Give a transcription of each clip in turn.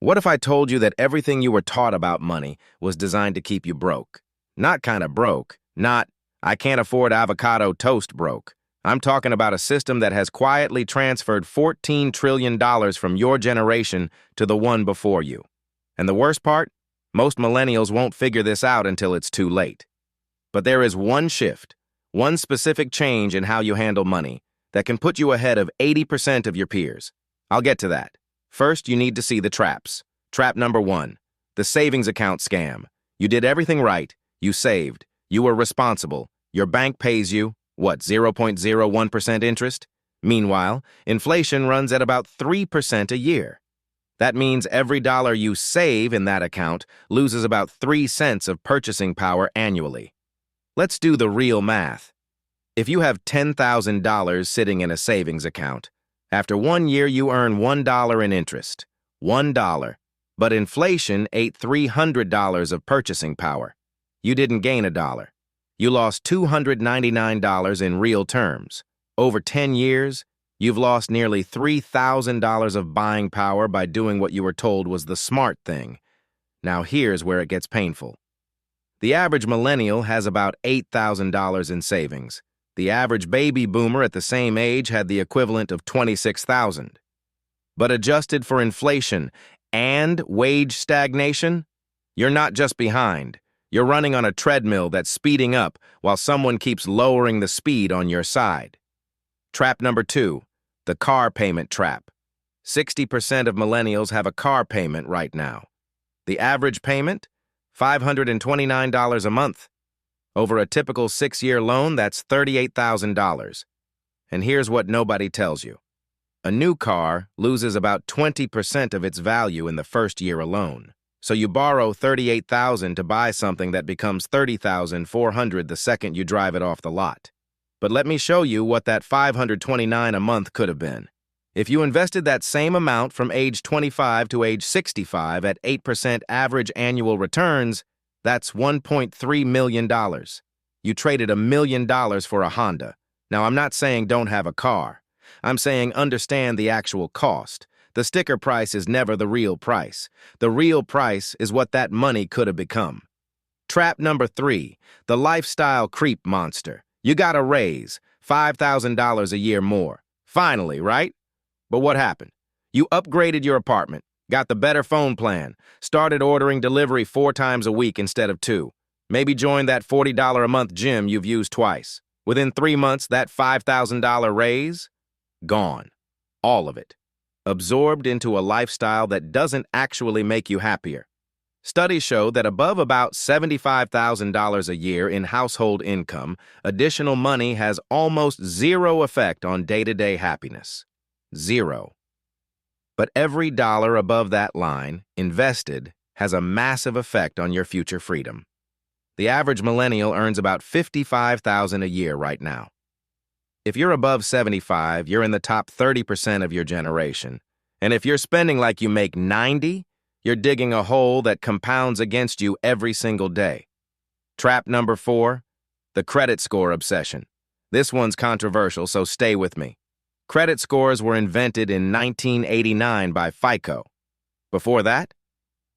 What if I told you that everything you were taught about money was designed to keep you broke? Not kind of broke, not, I can't afford avocado toast broke. I'm talking about a system that has quietly transferred $14 trillion from your generation to the one before you. And the worst part? Most millennials won't figure this out until it's too late. But there is one shift, one specific change in how you handle money that can put you ahead of 80% of your peers. I'll get to that. First, you need to see the traps. Trap number 1, the savings account scam. You did everything right. You saved. You were responsible. Your bank pays you, what, 0.01% interest? Meanwhile, inflation runs at about 3% a year. That means every dollar you save in that account loses about 3 cents of purchasing power annually. Let's do the real math. If you have $10,000 sitting in a savings account, after 1 year you earn $1 in interest. $1. But inflation ate $300 of purchasing power. You didn't gain a dollar. You lost $299 in real terms. Over 10 years, you've lost nearly $3,000 of buying power by doing what you were told was the smart thing. Now here's where it gets painful. The average millennial has about $8,000 in savings. The average baby boomer at the same age had the equivalent of $26,000. But adjusted for inflation and wage stagnation, you're not just behind. You're running on a treadmill that's speeding up while someone keeps lowering the speed on your side. Trap number 2, the car payment trap. 60% of millennials have a car payment right now. The average payment? $529 a month. Over a typical 6-year loan, that's $38,000. And here's what nobody tells you. A new car loses about 20% of its value in the first year alone. So you borrow $38,000 to buy something that becomes $30,400 the second you drive it off the lot. But let me show you what that $529 a month could have been. If you invested that same amount from age 25 to age 65 at 8% average annual returns, that's $1.3 million. You traded $1 million for a Honda. Now, I'm not saying don't have a car. I'm saying understand the actual cost. The sticker price is never the real price. The real price is what that money could have become. Trap number 3, the lifestyle creep monster. You got a raise, $5,000 a year more. Finally, right? But what happened? You upgraded your apartment, got the better phone plan, started ordering delivery 4 times a week instead of 2. Maybe joined that $40 a month gym you've used twice. Within 3 months, that $5,000 raise? Gone. All of it. Absorbed into a lifestyle that doesn't actually make you happier. Studies show that above about $75,000 a year in household income, additional money has almost zero effect on day-to-day happiness. Zero. But every dollar above that line, invested, has a massive effect on your future freedom. The average millennial earns about $55,000 a year right now. If you're above 75, you're in the top 30% of your generation. And if you're spending like you make 90, you're digging a hole that compounds against you every single day. Trap number 4, the credit score obsession. This one's controversial, so stay with me. Credit scores were invented in 1989 by FICO. Before that,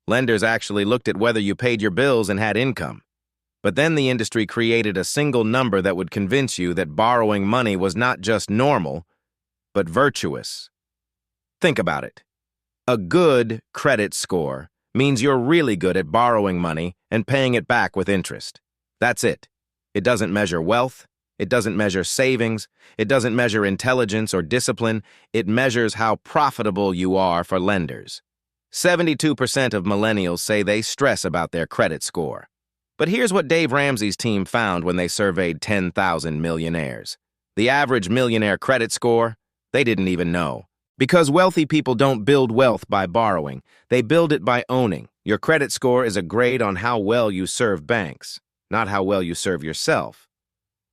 lenders actually looked at whether you paid your bills and had income. But then the industry created a single number that would convince you that borrowing money was not just normal, but virtuous. Think about it. A good credit score means you're really good at borrowing money and paying it back with interest. That's it. It doesn't measure wealth. It doesn't measure savings. It doesn't measure intelligence or discipline. It measures how profitable you are for lenders. 72% of millennials say they stress about their credit score. But here's what Dave Ramsey's team found when they surveyed 10,000 millionaires. The average millionaire credit score, they didn't even know. Because wealthy people don't build wealth by borrowing. They build it by owning. Your credit score is a grade on how well you serve banks, not how well you serve yourself.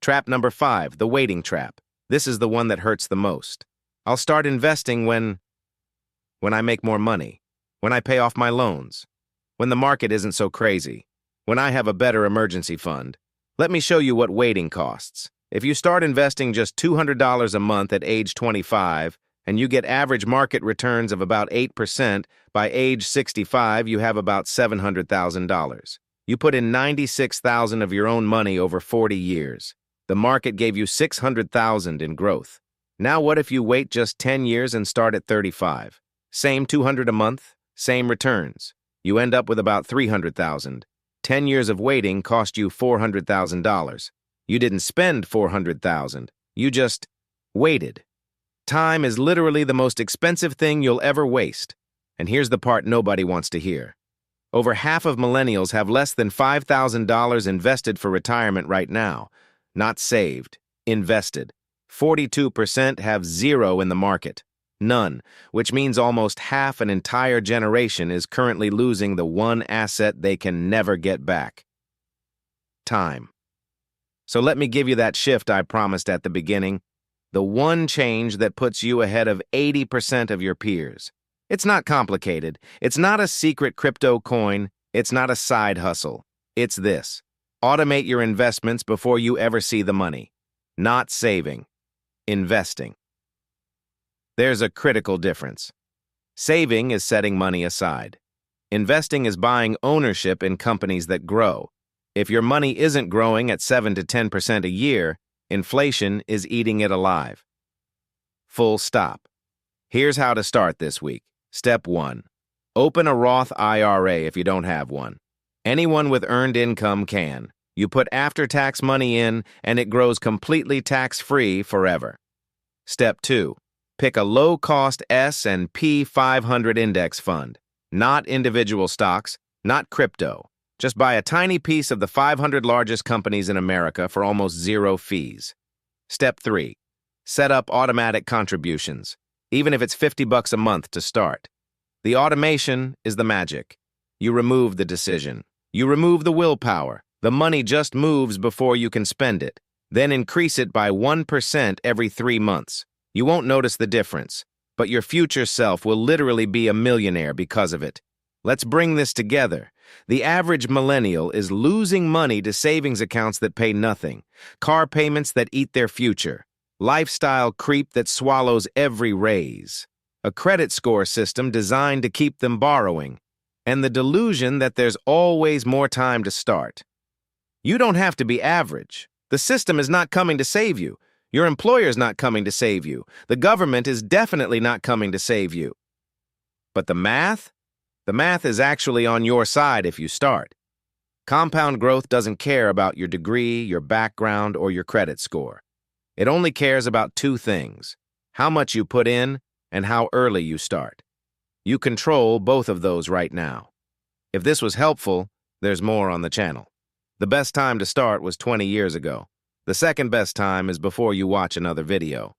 Trap number 5, the waiting trap. This is the one that hurts the most. I'll start investing when I make more money, when I pay off my loans, when the market isn't so crazy, when I have a better emergency fund. Let me show you what waiting costs. If you start investing just $200 a month at age 25 and you get average market returns of about 8%, by age 65 you have about $700,000. You put in $96,000 of your own money over 40 years. The market gave you $600,000 in growth. Now what if you wait just 10 years and start at 35? Same $200 a month, same returns. You end up with about $300,000. 10 years of waiting cost you $400,000. You didn't spend $400,000. You just waited. Time is literally the most expensive thing you'll ever waste. And here's the part nobody wants to hear. Over half of millennials have less than $5,000 invested for retirement right now. Not saved, invested. 42% have zero in the market. None, which means almost half an entire generation is currently losing the one asset they can never get back. Time. So let me give you that shift I promised at the beginning. The one change that puts you ahead of 80% of your peers. It's not complicated. It's not a secret crypto coin. It's not a side hustle. It's this. Automate your investments before you ever see the money. Not saving. Investing. There's a critical difference. Saving is setting money aside. Investing is buying ownership in companies that grow. If your money isn't growing at 7 to 10% a year, inflation is eating it alive. Full stop. Here's how to start this week. Step 1. Open a Roth IRA if you don't have one. Anyone with earned income can. You put after-tax money in, and it grows completely tax-free forever. Step 2. Pick a low-cost S&P 500 index fund. Not individual stocks, not crypto. Just buy a tiny piece of the 500 largest companies in America for almost zero fees. Step 3. Set up automatic contributions, even if it's $50 a month to start. The automation is the magic. You remove the decision. You remove the willpower. The money just moves before you can spend it. Then increase it by 1% every 3 months. You won't notice the difference, but your future self will literally be a millionaire because of it. Let's bring this together. The average millennial is losing money to savings accounts that pay nothing, car payments that eat their future, lifestyle creep that swallows every raise, a credit score system designed to keep them borrowing, and the delusion that there's always more time to start. You don't have to be average. The system is not coming to save you. Your employer's not coming to save you. The government is definitely not coming to save you. But the math? The math is actually on your side if you start. Compound growth doesn't care about your degree, your background, or your credit score. It only cares about 2 things: how much you put in and how early you start. You control both of those right now. If this was helpful, there's more on the channel. The best time to start was 20 years ago. The second best time is before you watch another video.